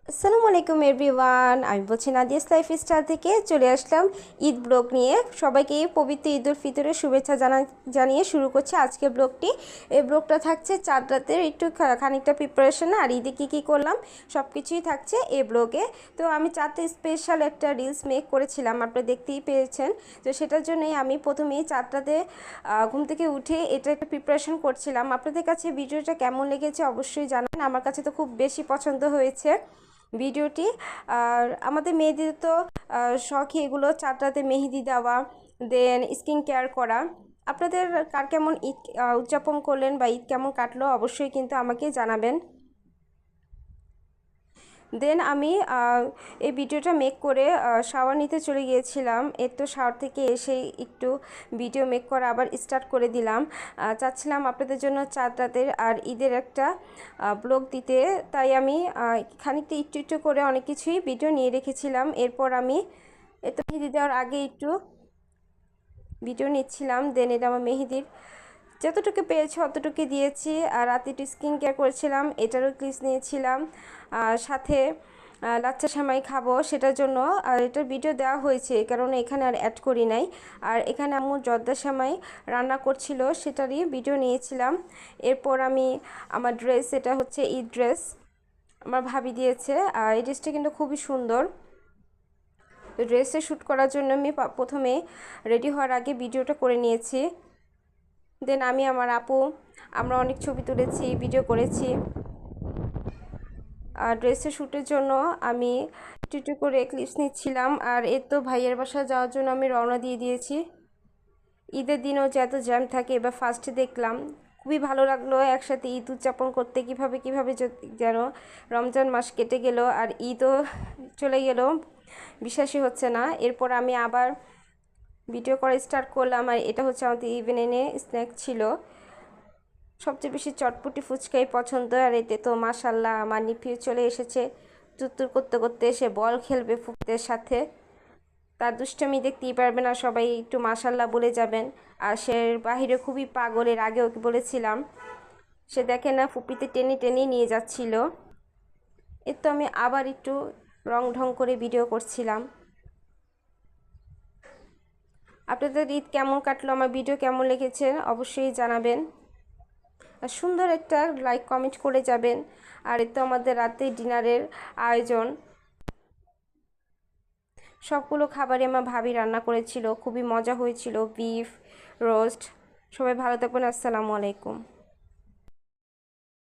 আসসালামু আলাইকুম এভরিওয়ান, আমি বলছি নাদিয়াস লাইফস্টাইল থেকে চলে আসলাম ঈদ ব্লগ নিয়ে। সবাইকে পবিত্র ঈদ উল ফিতরের শুভেচ্ছা জানিয়ে শুরু করছি আজকের ব্লগটি। এই ব্লগটা থাকছে চাঁদ রাতের একটু খানিকটা প্রিপারেশন, আর ঈদে কী করলাম সব কিছুই থাকছে এই ব্লগে। তো আমি চাঁদে স্পেশাল একটা রিলস মেক করেছিলাম, আপনারা দেখতেই পেয়েছেন। তো সেটার জন্যই আমি প্রথমেই চাঁদটাতে ঘুম থেকে উঠে এটা একটা প্রিপারেশন করছিলাম। আপনাদের কাছে ভিডিওটা কেমন লেগেছে অবশ্যই জানান। আমার কাছে তো খুব বেশি পছন্দ হয়েছে ভিডিওটি। আর আমাদের মেয়েদের তো শখই এগুলো, চাঁদ রাতে মেহেদি দেওয়া, দেন স্কিন কেয়ার করা। আপনাদের কার কেমন ঈদ উদযাপন করলেন বা ঈদ কেমন কাটলো অবশ্যই কিন্তু আমাকে জানাবেন। দেন আমি এই ভিডিওটা মেক করে শাওয়ার নিতে চলে গিয়েছিলাম। এর তো শাওয়ার থেকে এসেই একটু ভিডিও মেক করা আবার স্টার্ট করে দিলাম। চাচ্ছিলাম আপনাদের জন্য চাঁদ রাতের আর ঈদের একটা ব্লগ দিতে, তাই আমি খানিকটা একটু করে অনেক কিছুই ভিডিও নিয়ে রেখেছিলাম। এরপর আমি এত মেহেদি দেওয়ার আগে একটু ভিডিও নিচ্ছিলাম। দেন এটা আমার মেহেদির যতটুকু পেয়েছি অতটুকু দিয়েছি। আর রাতে একটু স্কিন কেয়ার করেছিলাম, এটারও ক্লিপস নিয়েছিলাম। আর সাথে লাচ্চা সেমাই খাবো সেটার জন্য আর এটার ভিডিও দেওয়া হয়েছে, কারণ এখানে আর অ্যাড করি নাই। আর এখানে আম্মু জর্দা সেমাই রান্না করছিল, সেটারই ভিডিও নিয়েছিলাম। এরপর আমি আমার ড্রেস, এটা হচ্ছে ঈদ ড্রেস, আমার ভাবি দিয়েছে। আর এই ড্রেসটা কিন্তু খুবই সুন্দর। তো ড্রেসে শ্যুট করার জন্য আমি প্রথমে রেডি হওয়ার আগে ভিডিওটা করে নিয়েছি। দেন আমি আমার আপু আমরা অনেক ছবি তুলেছি, ভিডিও করেছি। আর ড্রেসের শ্যুটের জন্য আমি একটু করে ক্লিপস নিচ্ছিলাম। আর এর তো ভাইয়ের বাসায় যাওয়ার জন্য আমি রওনা দিয়ে দিয়েছি। ঈদের দিনও যে এত জ্যাম থাকে, এবার ফার্স্টে দেখলাম, খুবই ভালো লাগলো একসাথে ঈদ উদযাপন করতে। কীভাবে যেন রমজান মাস কেটে গেল আর ঈদও চলে গেল, বিশ্বাসই হচ্ছে না। এরপর আমি আবার ভিডিও করা স্টার্ট করলাম। আর এটা হচ্ছে আমাদের ইভিনিংয়ে স্ন্যাক ছিল। সবচেয়ে বেশি চটপটি ফুচকাই পছন্দ। আর এতে তো মাশাল্লাহ আমার নিফিউ চলে এসেছে, তুত্তুর করতে করতে এসে বল খেলবে ফুপিদের সাথে। তার দুষ্টামি দেখতেই পারবে না, সবাই একটু মাশাল্লাহ বলে যাবেন। আর সে বাহিরে খুবই পাগলের, আগে ওকে বলেছিলাম, সে দেখে না ফুপিতে টেনে টেনে নিয়ে যাচ্ছিল। এর তো আমি আবার একটু রং ঢং করে ভিডিও করছিলাম। আপনাদের ঈদ কেমন কাটলো, আমার ভিডিও কেমন লেগেছে অবশ্যই জানাবেন। আর সুন্দর একটা লাইক কমেন্ট করে যাবেন। আর এতে আমাদের রাতে ডিনারের আয়োজন, সবগুলো খাবারই আমার ভাবি রান্না করেছিল, খুবই মজা হয়েছিল, বিফ রোস্ট। সবাই ভালো থাকবেন, আসসালামু আলাইকুম।